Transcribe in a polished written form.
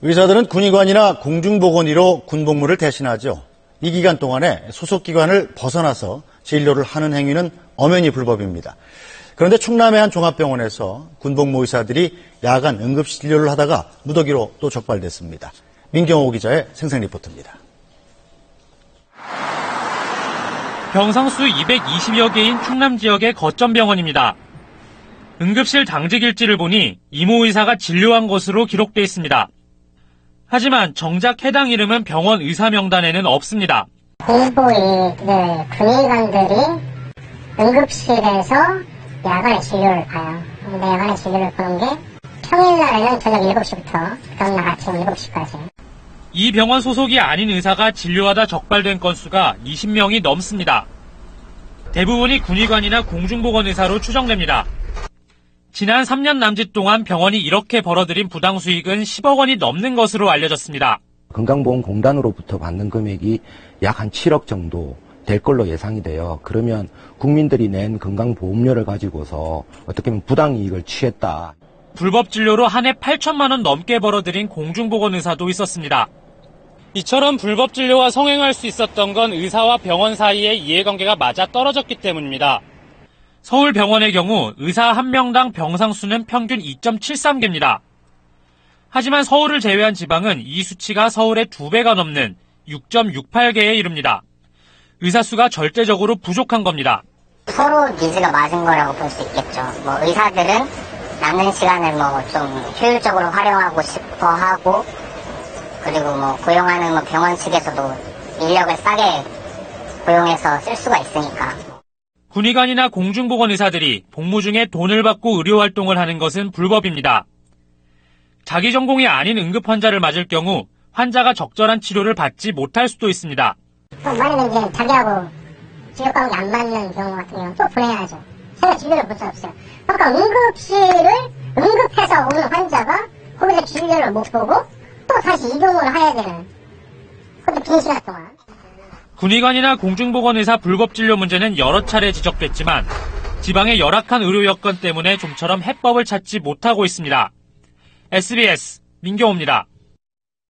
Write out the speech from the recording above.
의사들은 군의관이나 공중보건의로 군복무를 대신하죠. 이 기간 동안에 소속기관을 벗어나서 진료를 하는 행위는 엄연히 불법입니다. 그런데 충남의 한 종합병원에서 군복무 의사들이 야간 응급실 진료를 하다가 무더기로 또 적발됐습니다. 민경호 기자의 생생 리포트입니다. 병상수 220여 개인 충남 지역의 거점 병원입니다. 응급실 당직일지를 보니 이모 의사가 진료한 것으로 기록돼 있습니다. 하지만 정작 해당 이름은 병원 의사 명단에는 없습니다. 군의관들이 응급실에서 야간에 진료를 봐요. 근데 야간에 진료를 보는 게 평일날에는 저녁 7시부터 다음날 아침 7시까지. 이 병원 소속이 아닌 의사가 진료하다 적발된 건수가 20명이 넘습니다. 대부분이 군의관이나 공중보건 의사로 추정됩니다. 지난 3년 남짓 동안 병원이 이렇게 벌어들인 부당 수익은 10억 원이 넘는 것으로 알려졌습니다. 건강보험공단으로부터 받는 금액이 약 한 7억 정도 될 걸로 예상이 돼요. 그러면 국민들이 낸 건강보험료를 가지고서 어떻게 보면 부당이익을 취했다. 불법 진료로 한 해 8천만 원 넘게 벌어들인 공중보건 의사도 있었습니다. 이처럼 불법 진료와 성행할 수 있었던 건 의사와 병원 사이의 이해관계가 맞아 떨어졌기 때문입니다. 서울병원의 경우 의사 1명당 병상 수는 평균 2.73개입니다. 하지만 서울을 제외한 지방은 이 수치가 서울의 2배가 넘는 6.68개에 이릅니다. 의사 수가 절대적으로 부족한 겁니다. 서로 니즈가 맞은 거라고 볼 수 있겠죠. 의사들은 남는 시간을 좀 효율적으로 활용하고 싶어 하고, 그리고 고용하는 병원 측에서도 인력을 싸게 고용해서 쓸 수가 있으니까. 군의관이나 공중보건 의사들이 복무 중에 돈을 받고 의료활동을 하는 것은 불법입니다. 자기 전공이 아닌 응급 환자를 맞을 경우 환자가 적절한 치료를 받지 못할 수도 있습니다. 만약에 이제 자기하고 진료과목이 안 맞는 경우 같은 경우는 또 보내야죠. 제가 진료를 볼 수 없어요. 그러니까 응급해서 오는 환자가 거기서 진료를 못 보고 또 다시 이동을 해야 되는, 그것도 긴 시간 동안. 군의관이나 공중보건 의사 불법 진료 문제는 여러 차례 지적됐지만 지방의 열악한 의료 여건 때문에 좀처럼 해법을 찾지 못하고 있습니다. SBS 민경호입니다.